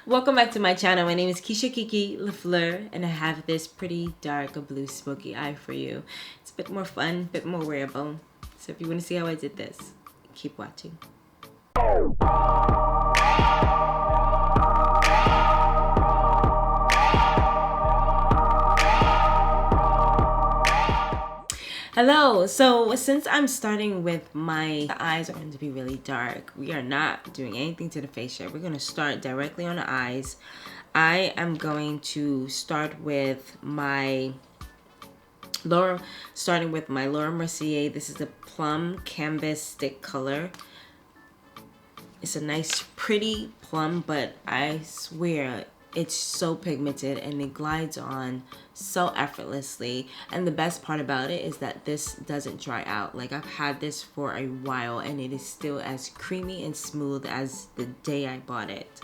Welcome back to my channel. My name is KIKI LAFLEUR and I have this pretty dark blue smoky eye for you. It's a bit more fun, a bit more wearable. So if you want to see how I did this, keep watching. Hello, so since I'm starting with my eyes are going to be really dark, we are not doing anything to the face yet. We're going to start directly on the eyes. I am going to start with my Laura Mercier. This is the Plum Canvas Stick Color. It's a nice pretty plum, but I swear it's so pigmented and it glides on so effortlessly. And the best part about it is that this doesn't dry out. Like, I've had this for a while and it is still as creamy and smooth as the day I bought it.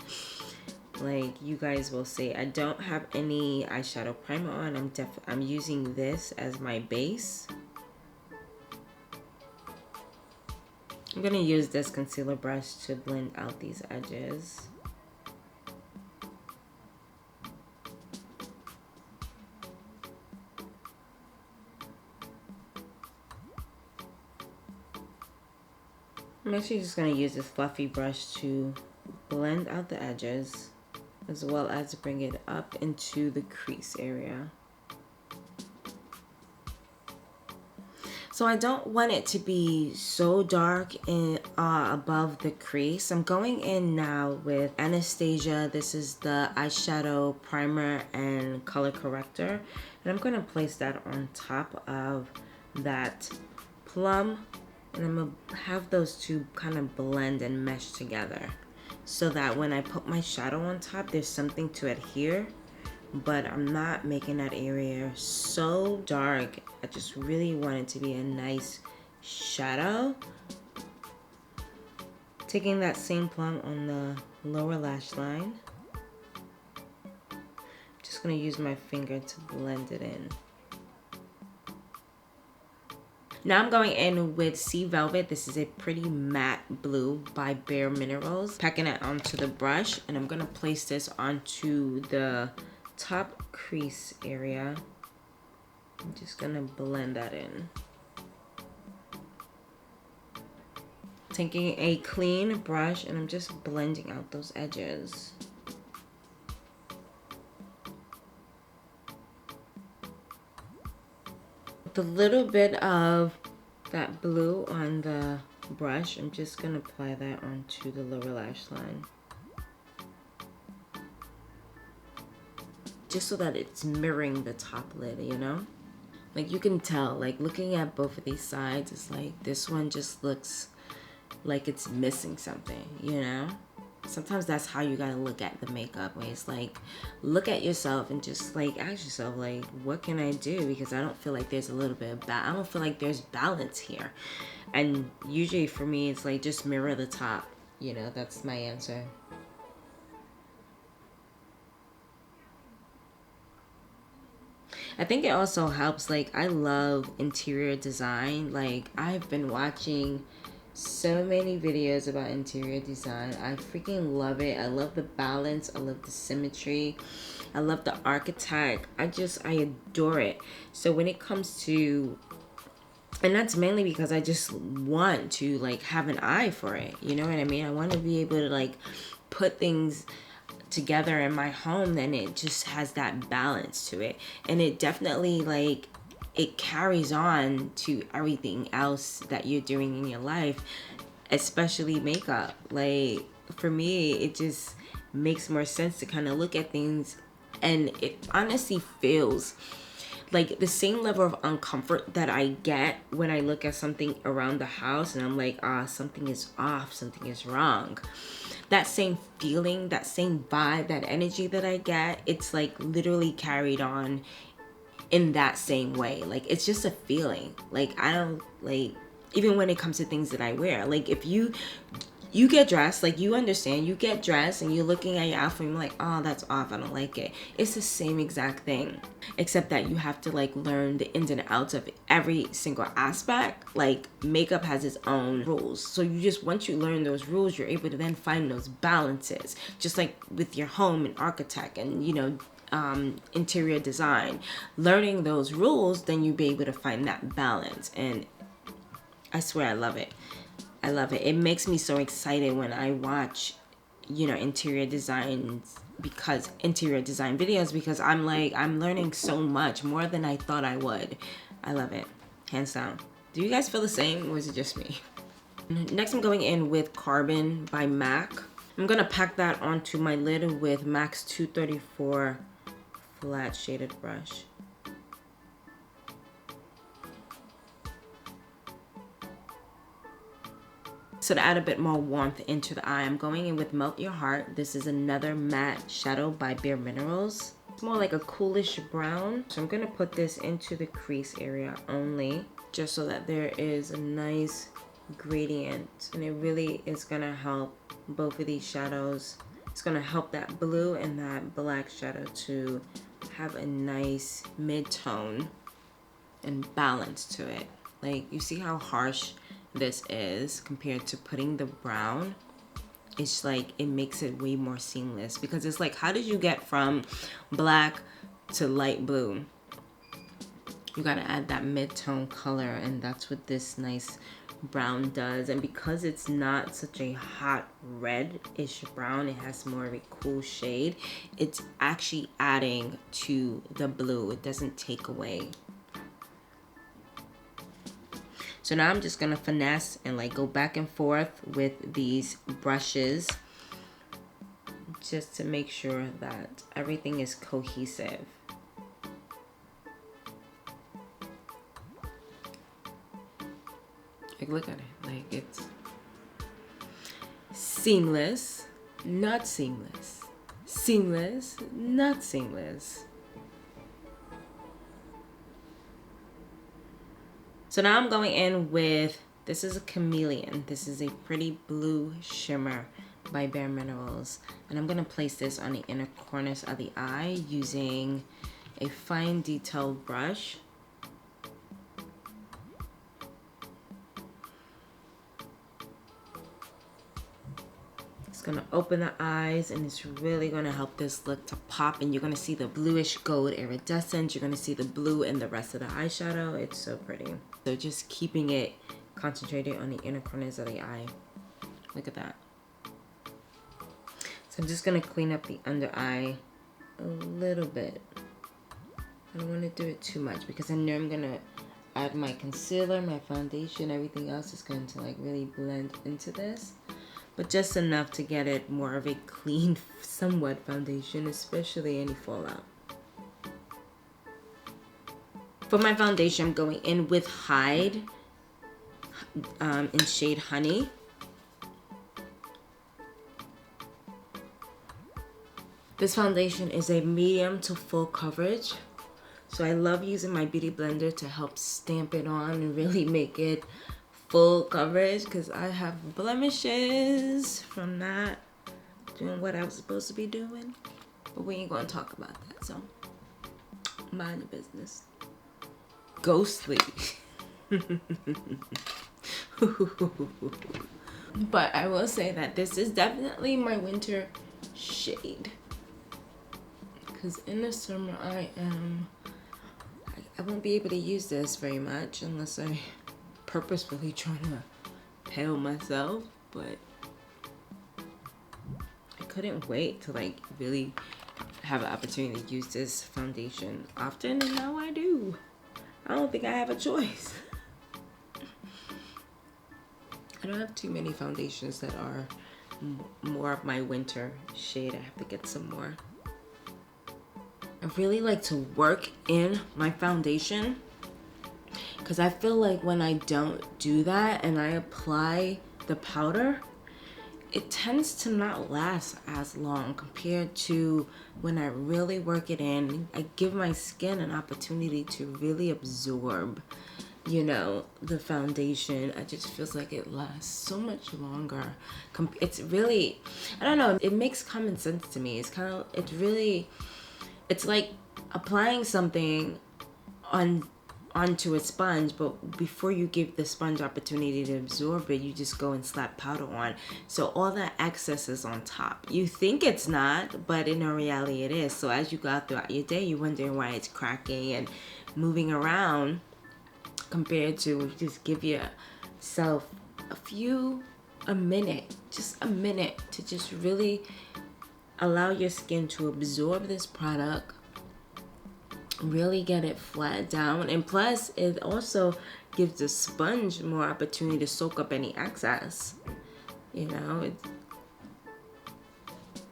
Like, you guys will see, I don't have any eyeshadow primer on. I'm using this as my base. I'm gonna use this concealer brush to blend out these edges. I'm actually just going to use this fluffy brush to blend out the edges as well as bring it up into the crease area. So I don't want it to be so dark in above the crease. I'm going in now with Anastasia. This is the eyeshadow primer and color corrector. And I'm going to place that on top of that plum. And I'm going to have those two kind of blend and mesh together so that when I put my shadow on top, there's something to adhere, but I'm not making that area so dark. I just really want it to be a nice shadow. Taking that same plum on the lower lash line. Just going to use my finger to blend it in. Now I'm going in with Sea Velvet. This is a pretty matte blue by BareMinerals. Packing it onto the brush, and I'm gonna place this onto the top crease area. I'm just gonna blend that in. Taking a clean brush, and I'm just blending out those edges. The little bit of that blue on the brush, I'm just gonna apply that onto the lower lash line, just so that it's mirroring the top lid, you know? Like, you can tell, like, looking at both of these sides, it's like this one just looks like it's missing something, you know? Sometimes that's how you gotta look at the makeup, where it's like, look at yourself and just like ask yourself, like, what can I do? Because I don't feel like there's a little bit of I don't feel like there's balance here. And usually for me, it's like, just mirror the top, you know? That's my answer. I think it also helps, like, I love interior design. Like, I've been watching so many videos about interior design. I freaking love it. I love the balance. I love the symmetry. I love the architect. I adore it. So when it comes to, and that's mainly because I just want to, like, have an eye for it. You know what I mean? I want to be able to, like, put things together in my home, then it just has that balance to it. And it definitely, like, it carries on to everything else that you're doing in your life, especially makeup. Like, for me, it just makes more sense to kind of look at things, and it honestly feels like the same level of uncomfort that I get when I look at something around the house and I'm like, something is off, something is wrong. That same feeling, that same vibe, that energy that I get, it's like literally carried on in that same way. Like, it's just a feeling. Like, I don't, like, even when it comes to things that I wear, like, if you you get dressed, like you understand, you get dressed and you're looking at your outfit and you're like, oh, that's off, I don't like it. It's the same exact thing, except that you have to like learn the ins and outs of every single aspect. Like makeup has its own rules. So you just, once you learn those rules, you're able to then find those balances. Just like with your home and architect and, you know, interior design, learning those rules, then you'll be able to find that balance. And I swear I love it. I love it. It makes me so excited when I watch, you know, interior design videos, because I'm like, I'm learning so much more than I thought I would. I love it, hands down. Do you guys feel the same, or is it just me? Next, I'm going in with Carbon by MAC. I'm gonna pack that onto my lid with MAC's 234 flat shaded brush. So to add a bit more warmth into the eye, I'm going in with Melt Your Heart. This is another matte shadow by BareMinerals. It's more like a coolish brown. So I'm gonna put this into the crease area only, just so that there is a nice gradient. And it really is gonna help both of these shadows. It's gonna help that blue and that black shadow to have a nice mid-tone and balance to it. Like, you see how harsh this is compared to putting the brown? It's like, it makes it way more seamless, because it's like, how did you get from black to light blue? You gotta add that mid-tone color, and that's what this nice brown does. And because it's not such a hot red-ish brown, it has more of a cool shade, it's actually adding to the blue. It doesn't take away. So now I'm just gonna finesse and like go back and forth with these brushes, just to make sure that everything is cohesive. Like, look at it, like it's seamless, not seamless, seamless, not seamless. So now I'm going in with, this is a Chameleon. This is a pretty blue shimmer by BareMinerals. And I'm gonna place this on the inner corners of the eye using a fine detailed brush. Gonna open the eyes, and it's really gonna help this look to pop, and you're gonna see the bluish gold iridescence. You're gonna see the blue in the rest of the eyeshadow. It's so pretty. So just keeping it concentrated on the inner corners of the eye. Look at that. So I'm just gonna clean up the under eye a little bit. I don't want to do it too much, because I know I'm gonna add my concealer, my foundation, everything else is going to like really blend into this. But just enough to get it more of a clean, somewhat foundation, especially any fallout. For my foundation, I'm going in with Hide in shade Honey. This foundation is a medium to full coverage. So I love using my beauty blender to help stamp it on and really make it full coverage, because I have blemishes from not doing what I was supposed to be doing. But we ain't gonna talk about that, so mind your business. Ghostly. But I will say that this is definitely my winter shade, because in the summer I won't be able to use this very much unless I purposefully trying to pale myself, but I couldn't wait to like really have an opportunity to use this foundation often, and now I do. I don't think I have a choice. I don't have too many foundations that are more of my winter shade. I have to get some more. I really like to work in my foundation, because I feel like when I don't do that and I apply the powder, it tends to not last as long compared to when I really work it in. I give my skin an opportunity to really absorb you know, the foundation. It just feels like it lasts so much longer. It's really, I don't know, it makes common sense to me. It's kind of, it's like applying something onto a sponge, but before you give the sponge opportunity to absorb it, you just go and slap powder on. So all that excess is on top. You think it's not, but in reality it is. So as you go out throughout your day, you're wondering why it's cracking and moving around, compared to just give yourself a minute, just a minute, to just really allow your skin to absorb this product, really get it flat down. And plus it also gives the sponge more opportunity to soak up any excess. You know,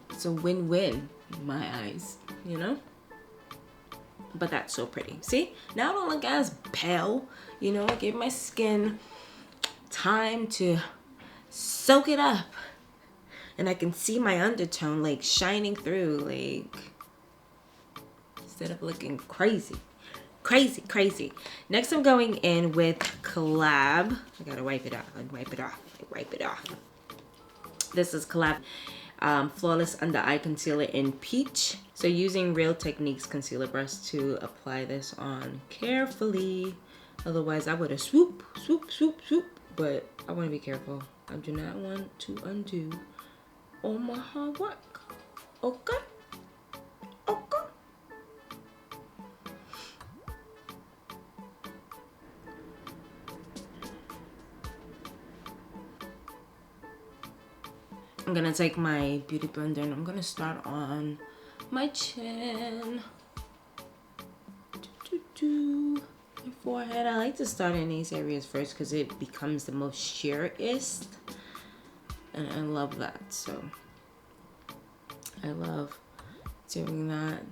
it's a win-win in my eyes, you know. But that's so pretty. See, now I don't look as pale, you know. I gave my skin time to soak it up, and I can see my undertone like shining through, like, instead of looking crazy. Next I'm going in with Collab. I gotta wipe it off. This is Collab Flawless Under Eye Concealer in Peach. So using Real Techniques concealer brush to apply this on carefully. Otherwise I would have swoop. But I want to be careful. I do not want to undo all my hard work. Okay? I'm gonna take my beauty blender and I'm gonna start on my chin, my forehead. I like to start in these areas first because it becomes the most sheerest, and I love that. So I love doing that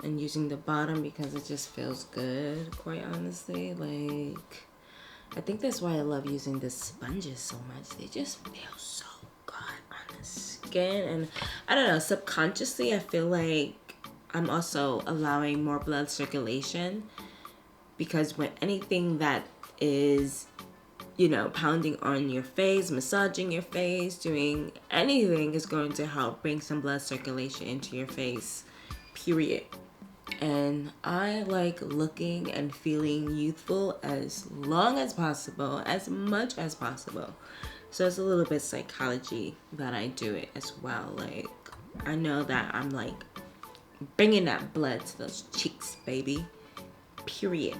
and using the bottom because it just feels good, quite honestly. Like, I think that's why I love using the sponges so much. They just feel so good on the skin. And I don't know, subconsciously I feel like I'm also allowing more blood circulation, because when anything that is, you know, pounding on your face, massaging your face, doing anything is going to help bring some blood circulation into your face, period. And I like looking and feeling youthful as long as possible, as much as possible. So it's a little bit psychology that I do it as well. Like, I know that I'm like bringing that blood to those cheeks, baby, period.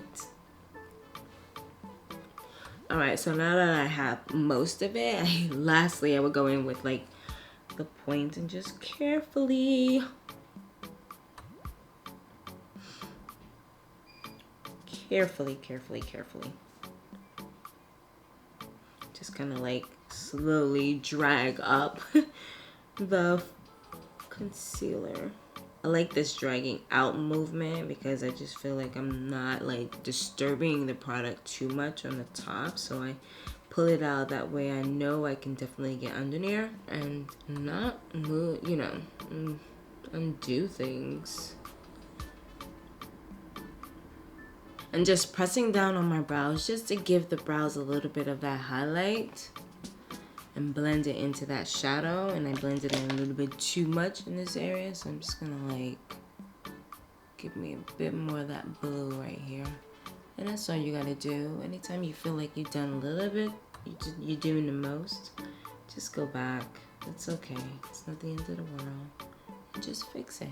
All right, so now that I have most of it, lastly I would go in with like the point and just carefully just kind of like slowly drag up the concealer. I like this dragging out movement because I just feel like I'm not like disturbing the product too much on the top, so I pull it out. That way I know I can definitely get under there and not move, you know, undo things. And just pressing down on my brows just to give the brows a little bit of that highlight and blend it into that shadow. And I blended in a little bit too much in this area, so I'm just gonna like give me a bit more of that blue right here. And that's all you gotta do. Anytime you feel like you've done a little bit, you're doing the most, just go back. It's okay, it's not the end of the world. Just fix it.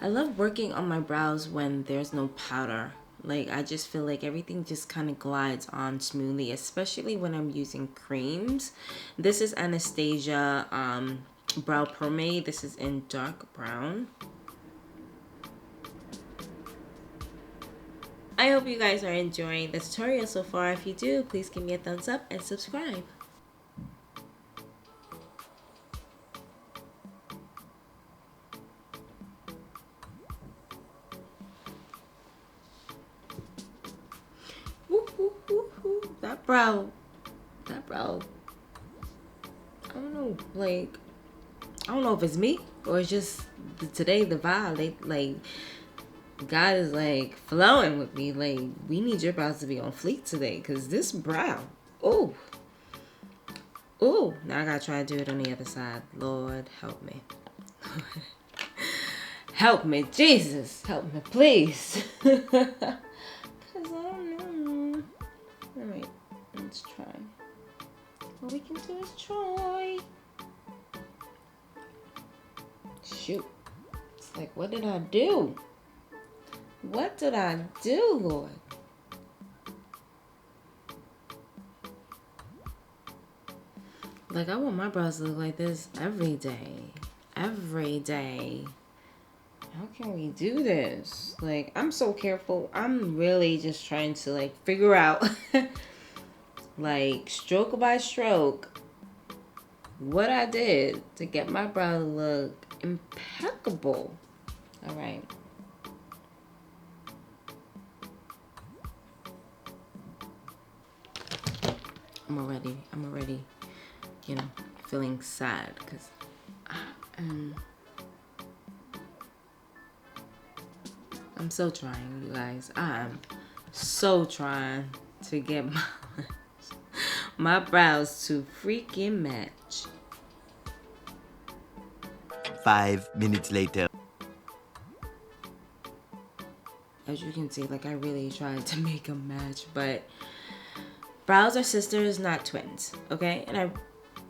I love working on my brows when there's no powder. Like, I just feel like everything just kind of glides on smoothly, especially when I'm using creams. This is Anastasia Brow Pomade. This is in dark brown. I hope you guys are enjoying this tutorial so far. If you do, please give me a thumbs up and subscribe. That brow, I don't know, like, I don't know if it's me or it's just today the vibe, like, God is like flowing with me. Like, we need your brows to be on fleek today, because this brow, oh, oh, now I gotta try to do it on the other side. Lord, help me. Help me, Jesus, help me, please. Because I don't know. All right, let's try. All we can do is try. Shoot. It's like, what did I do? What did I do, Lord? Like, I want my brows to look like this every day. Every day. How can we do this? Like, I'm so careful. I'm really just trying to, like, figure out, like, stroke by stroke, what I did to get my brow to look impeccable. All right. I'm already, you know, feeling sad because I'm so trying, you guys. I'm so trying to get my brows to freaking match. 5 minutes later. As you can see, like, I really tried to make a match, but brows are sisters, not twins, okay? And I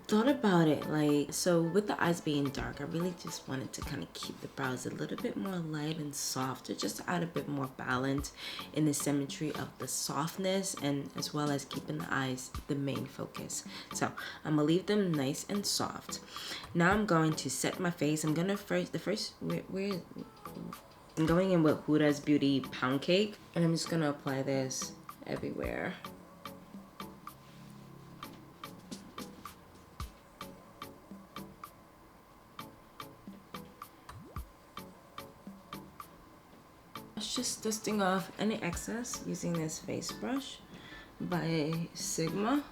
thought about it, like, so with the eyes being dark, I really just wanted to kind of keep the brows a little bit more light and softer, just to add a bit more balance in the symmetry of the softness, and as well as keeping the eyes the main focus. So I'm gonna leave them nice and soft. Now I'm going to set my face. I'm gonna I'm going in with Huda's Beauty Poundcake, and I'm just gonna apply this everywhere. Just dusting off any excess using this face brush by Sigma.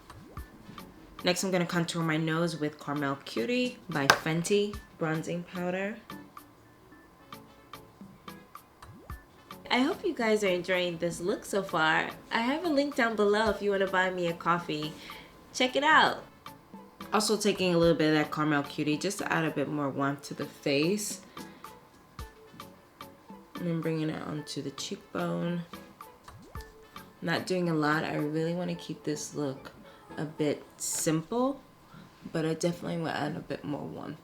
Next, I'm gonna contour my nose with Carmel Cutie by Fenty bronzing powder. I hope you guys are enjoying this look so far. I have a link down below if you want to buy me a coffee. Check it out. Also taking a little bit of that Carmel Cutie just to add a bit more warmth to the face. And then bringing it onto the cheekbone. Not doing a lot. I really want to keep this look a bit simple, but I definitely want to add a bit more warmth.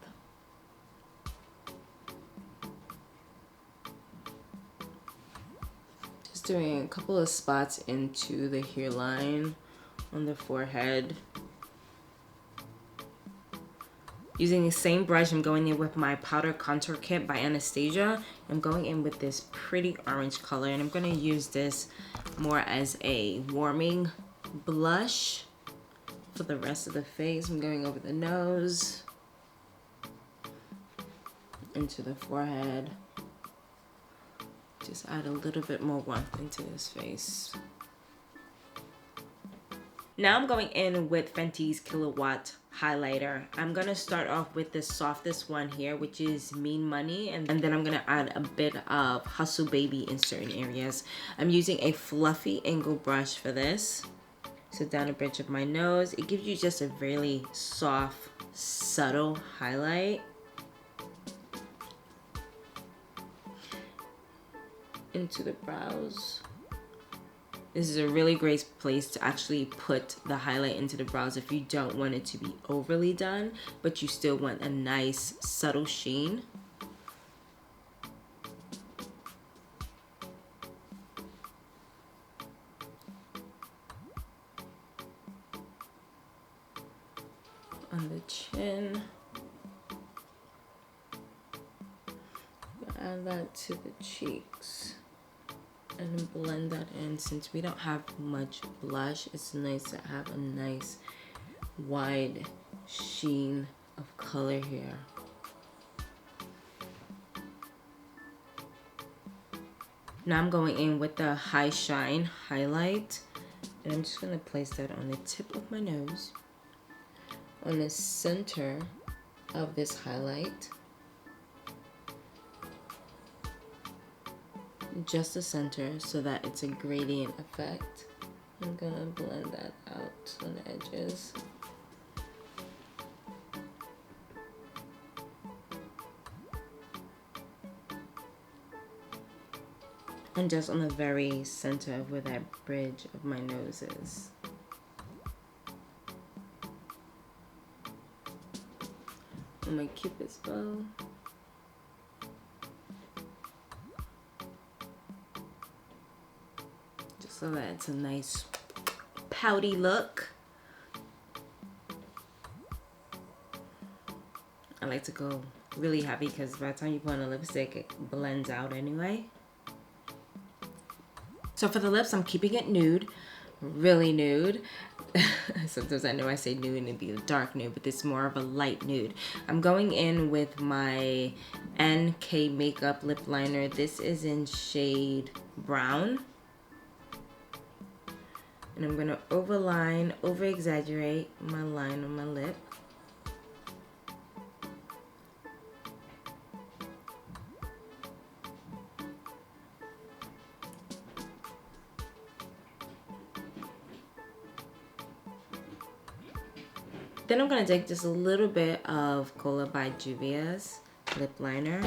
Just doing a couple of spots into the hairline on the forehead. Using the same brush, I'm going in with my powder contour kit by Anastasia. I'm going in with this pretty orange color, and I'm going to use this more as a warming blush for the rest of the face. I'm going over the nose, into the forehead. Just add a little bit more warmth into this face. Now I'm going in with Fenty's Kilowatt highlighter. I'm gonna start off with the softest one here, which is Mean Money, and then I'm gonna add a bit of Hustle Baby in certain areas. I'm using a fluffy angle brush for this. So down the bridge of my nose, it gives you just a really soft, subtle highlight. Into the brows. This is a really great place to actually put the highlight into the brows if you don't want it to be overly done, but you still want a nice subtle sheen. On the chin. Add that to the cheeks. And blend that in. Since we don't have much blush, it's nice to have a nice wide sheen of color here. Now I'm going in with the High Shine highlight, and I'm just going to place that on the tip of my nose, on the center of this highlight. just the center so that it's a gradient effect. I'm gonna blend that out on the edges. And just on the very center of where that bridge of my nose is. On my Cupid's bow. Just so that it's a nice pouty look. I like to go really heavy because by the time you put on a lipstick, it blends out anyway. So for the lips, I'm keeping it nude, really nude. Sometimes I know I say nude and it'd be a dark nude, but this is more of a light nude. I'm going in with my NK Makeup lip liner. This is in shade brown. And I'm gonna overline, over exaggerate my line on my lip. Then I'm gonna take just a little bit of Collab by Juvia's lip liner.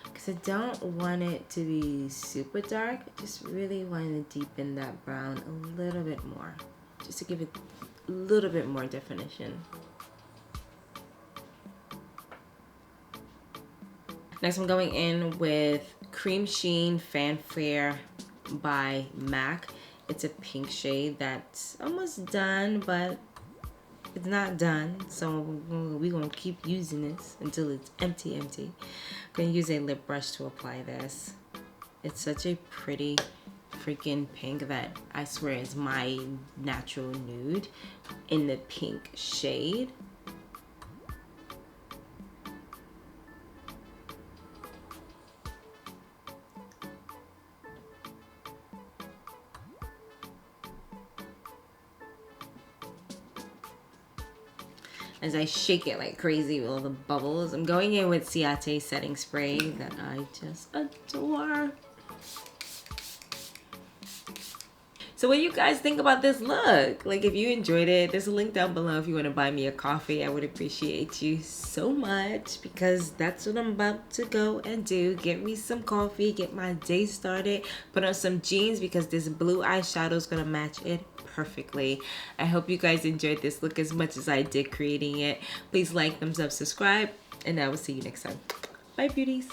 Because I don't want it to be super dark. I just really want to deepen that brown a little bit more. Just to give it a little bit more definition. Next I'm going in with Cream Sheen Fanfare by MAC. It's a pink shade that's almost done, but it's not done. So we're gonna keep using this until it's empty. I'm gonna use a lip brush to apply this. It's such a pretty freaking pink that I swear is my natural nude in the pink shade. As I shake it like crazy with all the bubbles. I'm going in with Ciate setting spray that I just adore. So what do you guys think about this look? Like, if you enjoyed it, there's a link down below if you want to buy me a coffee. I would appreciate you so much because that's what I'm about to go and do. Get me some coffee, get my day started, put on some jeans because this blue eyeshadow is going to match it perfectly. I hope you guys enjoyed this look as much as I did creating it. Please like, thumbs up, subscribe, and I will see you next time. Bye, beauties.